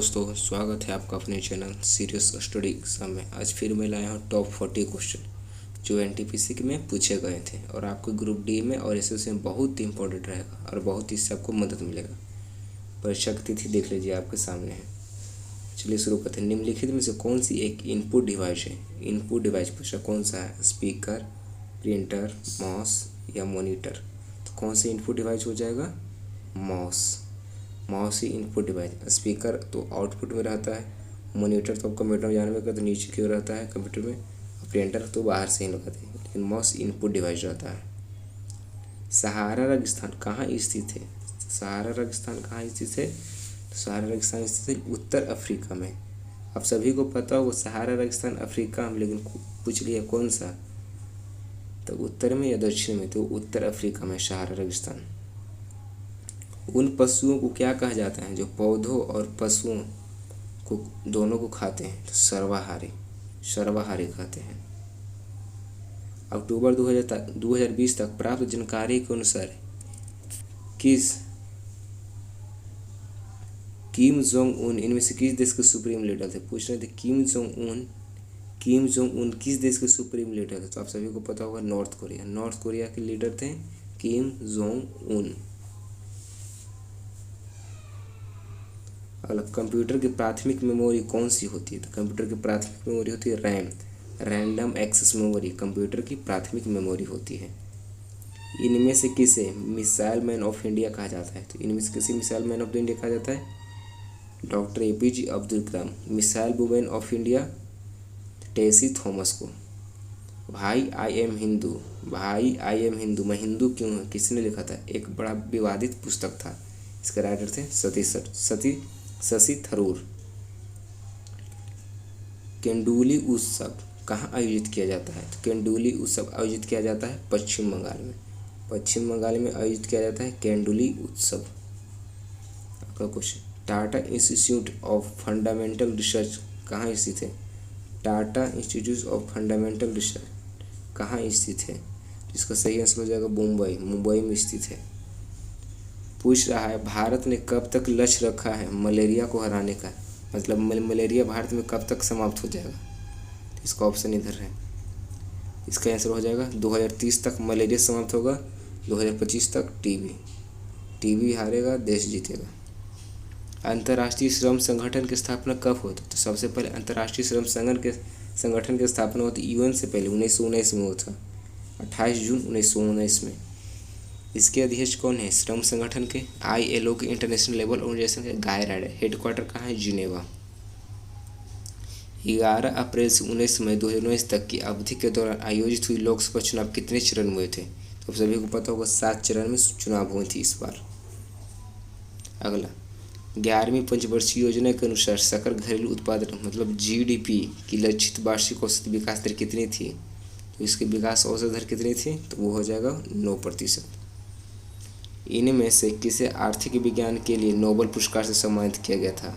दोस्तों, स्वागत है आपका अपने चैनल सीरियस स्टडी एग्जाम में। आज फिर मैं लाया हूँ टॉप 40 क्वेश्चन जो एनटीपीसी में पूछे गए थे और आपको ग्रुप डी में और एसएससी में बहुत इंपॉर्टेंट रहेगा और बहुत इससे आपको मदद मिलेगा। परीक्षा की तिथि देख लीजिए, आपके सामने है। चलिए शुरू करते हैं। निम्नलिखित में से कौन सी एक इनपुट डिवाइस है? इनपुट डिवाइस पूछा कौन सा है? स्पीकर, प्रिंटर, माउस या मॉनिटर? तो कौन सी इनपुट डिवाइस हो जाएगा? माउस। माउस ही इनपुट डिवाइस। स्पीकर तो आउटपुट में रहता है, मॉनिटर तो कंप्यूटर में जानने का तो नीचे की ओर रहता है कंप्यूटर में, प्रिंटर तो बाहर से ही लगाते हैं, लेकिन माउस इनपुट डिवाइस रहता है। सहारा रेगिस्तान कहाँ स्थित है? सहारा रेगिस्तान कहाँ स्थित है? सहारा रेगिस्तान स्थित है उत्तर अफ्रीका में। अब सभी को पता हो सहारा रेगिस्तान अफ्रीका में, लेकिन पूछ लिया कौन सा, तो उत्तर में या दक्षिण में? तो उत्तर अफ्रीका में सहारा रेगिस्तान। उन पशुओं को क्या कहा जाता है जो पौधों और पशुओं को दोनों को खाते हैं? तो सर्वाहारी। सर्वाहारी कहते हैं। अक्टूबर 2020 तक प्राप्त जानकारी के अनुसार किम जोंग उन इनमें से किस देश के सुप्रीम लीडर थे? पूछ रहे थे किम जोंग उन किस देश के सुप्रीम लीडर थे? तो आप सभी को पता होगा नॉर्थ कोरिया। नॉर्थ कोरिया के लीडर थे किम जोंग उन। अगला, कंप्यूटर की प्राथमिक मेमोरी कौन सी होती है? तो कंप्यूटर की प्राथमिक मेमोरी होती है RAM, random access memory computer की प्राथमिक मेमोरी होती है। इनमें से किसे मिसाइल मैन ऑफ इंडिया कहा जाता है? तो इनमें से किसे मिसाइल मैन ऑफ इंडिया कहा जाता है? Doctor APJ Abdul Kalam. Missile women of India Tessy Thomas को। भाई आई एम हिंदू, भाई आई एम हिंदू, मैं हिंदू क्यों हूँ, किसने लिखा था? एक बड़ा विवादित पुस्तक था, इसके राइटर थे शशि थरूर। केंडुली उत्सव कहाँ आयोजित किया जाता है? तो केंडुली उत्सव आयोजित किया जाता है पश्चिम बंगाल में। पश्चिम बंगाल में आयोजित किया जाता है केंडुली उत्सव। अगला question, Tata institute of fundamental research कहाँ स्थित है? Tata institute of fundamental research कहाँ स्थित है? इसका सही आंसर हो जाएगा मुंबई। मुंबई में स्थित है। पूछ रहा है भारत ने कब तक लक्ष्य रखा है मलेरिया को हराने का? मतलब मलेरिया भारत में कब तक समाप्त हो जाएगा? इसका ऑप्शन इधर है। इसका आंसर हो जाएगा 2030 तक मलेरिया समाप्त होगा, 2025 तक टीबी हारेगा, देश जीतेगा। अंतर्राष्ट्रीय श्रम संगठन की स्थापना कब हुई? तो सबसे पहले अंतर्राष्ट्रीय श्रम संगठन की स्थापना होती यूएन से पहले 1919 में हुआ था, 28 जून 1919 में। इसके अध्यक्ष कौन है श्रम संगठन के? ILO के इंटरनेशनल लेबर ऑर्गेनाइजेशन के गाय राडे। हेडक्वार्टर कहाँ है? जिनेवा। 11 अप्रैल से 19 मई 2019 तक की अवधि के दौरान आयोजित हुई लोकसभा चुनाव कितने चरण में हुए थे? तो आप सभी को पता होगा 7 चरण में चुनाव हुई थी इस बार। अगला, 11वीं पंचवर्षीय योजना के अनुसार सकल घरेलू उत्पादन मतलब GDP की लक्षित वार्षिक औसत विकास दर कितनी थी? तो इसकी विकास औसत दर कितनी थी? तो वो हो जाएगा 9%। इनमें से किसे आर्थिक विज्ञान के लिए नोबेल पुरस्कार से सम्मानित किया गया था?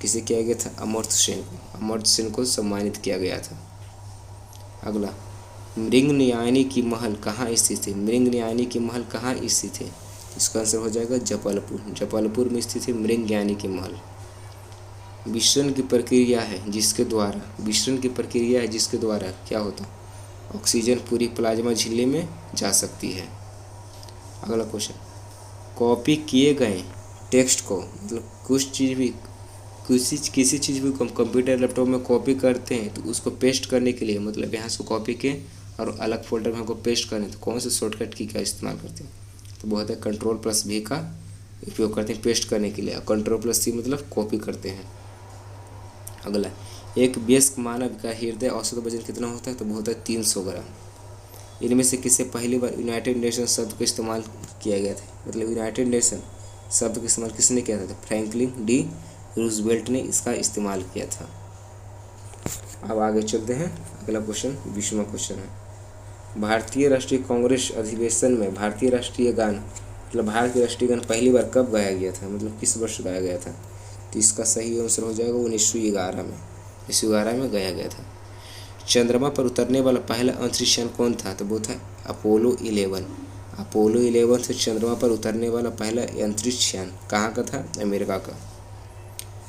किसे किया गया था? अमर्त्य सेन को। अमर्त्य सेन को सम्मानित किया गया था। अगला, मृगनयनी की महल कहाँ स्थित है? मृगनयनी की महल कहाँ स्थित है? इसका आंसर हो जाएगा जबलपुर। जबलपुर में स्थित है मृगनयनी की महल। विसरण की प्रक्रिया है जिसके द्वारा क्या होता? ऑक्सीजन पूरी प्लाज्मा झिल्ली में जा सकती है। अगला क्वेश्चन, कॉपी किए गए टेक्स्ट को मतलब किसी चीज़ भी कंप्यूटर लैपटॉप में कॉपी करते हैं तो उसको पेस्ट करने के लिए मतलब यहाँ से कॉपी के और अलग फोल्डर में हमको पेस्ट करने तो कौन से शॉर्टकट की का इस्तेमाल करते हैं? तो बहुत है Ctrl+V का उपयोग करते हैं पेस्ट करने के लिए, और Ctrl+C मतलब कॉपी करते हैं। अगला, एक वयस्क मानव का हृदय औसत वजन कितना होता है? तो वो होता है 300 ग्राम। इनमें से किसे पहली बार यूनाइटेड नेशन शब्द का इस्तेमाल किया गया था? मतलब यूनाइटेड नेशन शब्द का इस्तेमाल किसने किया था? तो फ्रैंकलिन डी रूजवेल्ट ने इसका इस्तेमाल किया था। अब आगे चलते हैं। अगला क्वेश्चन 20वां क्वेश्चन है, भारतीय राष्ट्रीय कांग्रेस अधिवेशन में भारतीय राष्ट्रीय गान मतलब भारत के राष्ट्रीय गान पहली बार कब गाया गया था? मतलब किस वर्ष गाया गया था? तो इसका सही आंसर हो जाएगा 1911 में गाया गया था। चंद्रमा पर उतरने वाला पहला अंतरिक्ष यान कौन था? तो वो था अपोलो 11। अपोलो 11 से चंद्रमा पर उतरने वाला पहला अंतरिक्ष यान कहाँ का था? अमेरिका का।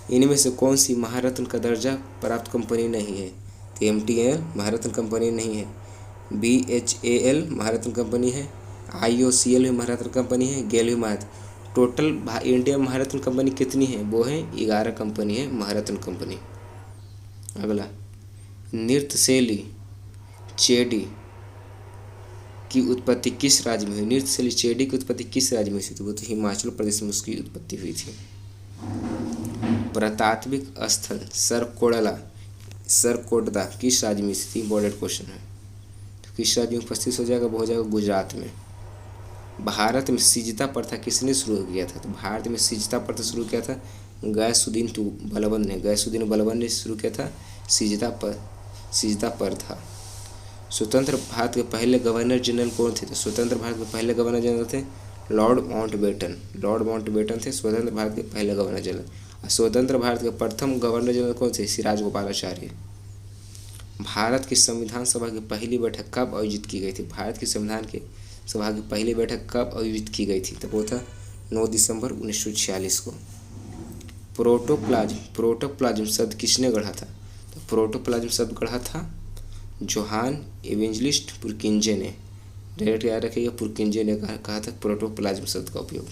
इनमें से कौन सी महारत्न का दर्जा प्राप्त कंपनी नहीं है? तो MTNL महारत्न कंपनी नहीं है, BHAL महारत्न कंपनी है, IOCL भी महारत्न कंपनी है, गेल भी महारत्न। टोटल इंडिया में महारत्न कंपनी कितनी है? वो है 11 कंपनी है महारत्न कंपनी। अगला, नृत्य शैली चेडी की उत्पत्ति किस राज्य में हुई? नृत्य शैली चेडी की उत्पत्ति किस राज्य में हुई थी? तो वो तो हिमाचल प्रदेश में उसकी उत्पत्ति हुई थी। पुरातात्विक स्थल सरकोटदा किस राज्य में स्थित? इंपॉर्टेंट क्वेश्चन है। तो किस राज्य में उपस्थित हो जाएगा? वो हो जाएगा गुजरात में। भारत में सिजता प्रथा किसने शुरू किया था? तो भारत में सिजता प्रथा शुरू किया था गैसुद्दीन बलबन ने। गैसुद्दीन बलबन ने शुरू किया था सिजता प्रथा। स्वतंत्र भारत के पहले गवर्नर जनरल कौन थे? तो स्वतंत्र भारत के पहले गवर्नर जनरल थे लॉर्ड माउंटबेटन। लॉर्ड माउंटबेटन थे स्वतंत्र भारत के पहले गवर्नर जनरल। स्वतंत्र भारत के प्रथम गवर्नर जनरल कौन थे? सिराज गोपालाचार्य। भारत की संविधान सभा की पहली बैठक कब आयोजित की गई थी? भारत की संविधान के सभा की पहली बैठक कब आयोजित की गई थी? तो वो था 9 दिसंबर 1946 को। प्रोटोप्लाज्म शब्द किसने गढ़ा था? तो प्रोटोप्लाज्म शब्द गढ़ा था जोहान इवेंजलिस्ट पुरकिंजे ने। डायरेक्ट याद रखिएगा, पुरकिंजे ने कहा था प्रोटोप्लाज्म शब्द का उपयोग।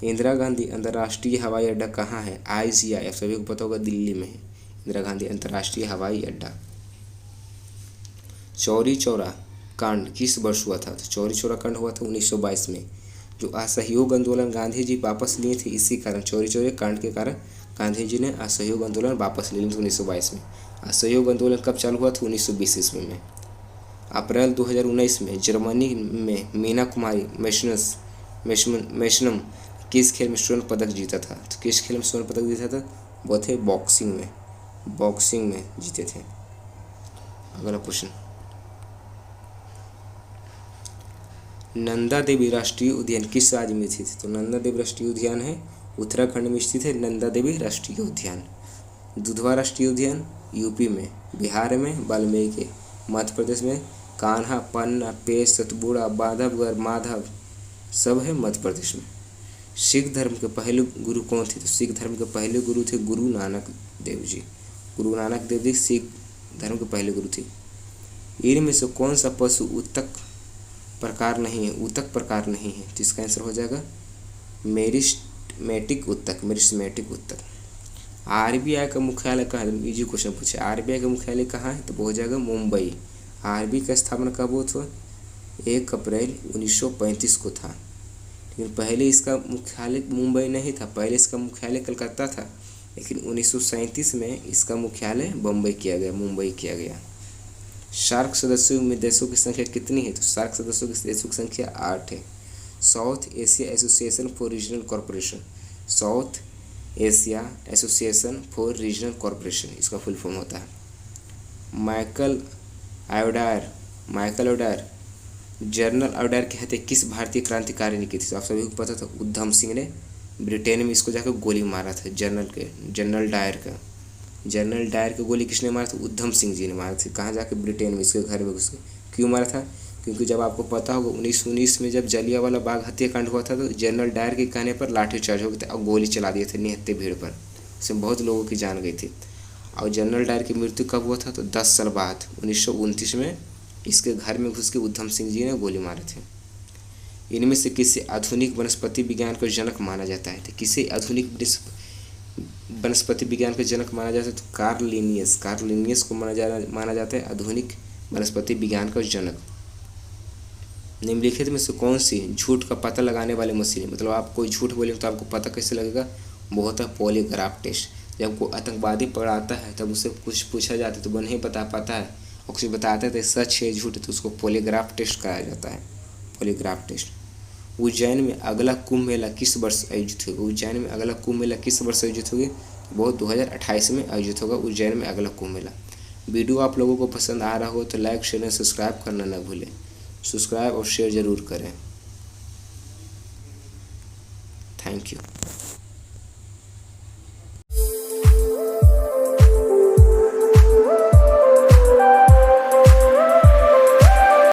इंदिरा गांधी अंतर्राष्ट्रीय हवाई अड्डा कहाँ है? ICI, आप सभी को पता होगा, दिल्ली में है इंदिरा गांधी अंतर्राष्ट्रीय हवाई अड्डा। चौरी चौरा कांड किस वर्ष हुआ था? तो चौरी चौरा कांड हुआ था 1922 में। जो असहयोग आंदोलन गांधी जी वापस लिए थे, इसी कारण चौरी चौरा कांड के कारण गांधी जी ने असहयोग आंदोलन वापस ले लिया 1922 में। असहयोग आंदोलन कब चालू हुआ था? 1920 ईस्वी में। अप्रैल 2019 में जर्मनी में मीना कुमारी मेशनम किस खेल में स्वर्ण पदक जीता था? तो किस खेल में स्वर्ण पदक जीता था? वो थे बॉक्सिंग में जीते थे। अगला क्वेश्चन, नंदा देवी राष्ट्रीय उद्यान किस राज्य में स्थित है? तो नंदा देवी राष्ट्रीय उद्यान है उत्तराखंड में स्थित है नंदा देवी राष्ट्रीय उद्यान। दुधवा राष्ट्रीय उद्यान यूपी में, बिहार में वाल्मीकि, मध्य प्रदेश में कान्हा, पन्ना, पेश, सतपुड़ा, बांधवगढ़, माधव सब है मध्य प्रदेश में। सिख धर्म के पहले गुरु कौन थे? तो सिख धर्म के पहले गुरु थे गुरु नानक देव जी। गुरु नानक देव जी सिख धर्म के पहले गुरु थे। इनमें से कौन सा पशु ऊतक प्रकार नहीं है? तो इसका आंसर हो जाएगा मेरिस्टेमेटिक ऊतक। RBI का मुख्यालय कहाँ है? इजी क्वेश्चन पूछे। RBI का मुख्यालय कहाँ है? तो वो हो जाएगा मुंबई। RBI का स्थापना कब हुआ था? 1 अप्रैल 1935 को था। लेकिन पहले इसका मुख्यालय मुंबई नहीं था, पहले इसका मुख्यालय कलकत्ता था। लेकिन 1937 में इसका मुख्यालय मुंबई किया गया। सार्क सदस्यों में देशों की संख्या कितनी है? तो सार्क सदस्यों के देशों की संख्या 8 है। South Asia association for regional corporation इसका फुल फॉर्म होता है। माइकल आयोडायर जनरल आयोडायर की हत्या किस भारतीय क्रांतिकारी ने की थी? तो आप सभी को पता था, उधम सिंह ने ब्रिटेन में इसको जाकर गोली मारा था। जनरल डायर को गोली किसने मारा था? उधम सिंह जी ने मारा था। कहाँ जाके? ब्रिटेन में, इसके घर में घुस के। क्यों मारा था? क्योंकि जब आपको पता होगा 1919 में जब जलियांवाला बाग हत्याकांड हुआ था, तो जनरल डायर के कहने पर लाठीचार्ज हो गया था और गोली चला दिए थे निहत्थे भीड़ पर। इसमें बहुत लोगों की जान गई थी। और जनरल डायर की मृत्यु कब हुआ था? तो 10 साल बाद 1929 में इसके घर में घुस के उधम सिंह जी ने गोली मारे थे। इनमें से किसे आधुनिक वनस्पति विज्ञान का जनक माना जाता है? तो किसे आधुनिक वनस्पति विज्ञान का जनक माना जाता है? तो कार्ल लिनियस को माना जाता है आधुनिक वनस्पति विज्ञान का जनक। निम्नलिखित में से कौन सी झूठ का पता लगाने वाली मशीन है? मतलब आप कोई झूठ बोलेंगे तो आपको पता कैसे लगेगा? वो होता है पॉलीग्राफ टेस्ट। जब कोई आतंकवादी पकड़ाता है तब उससे कुछ पूछा जाता है तो वो नहीं बता पाता है, और कुछ बताता है तो सच है झूठ, तो उसको पॉलीग्राफ टेस्ट कराया जाता है। Polygraph test. उज्जैन में अगला कुंभ मेला किस वर्ष आयोजित होगा? उज्जैन में अगला कुंभ मेला किस वर्ष आयोजित होगी? वो 2028 में आयोजित होगा उज्जैन में अगला कुंभ मेला। वीडियो आप लोगों को पसंद आ रहा हो तो लाइक शेयर सब्सक्राइब करना न भूलें। सब्सक्राइब और शेयर जरूर करें।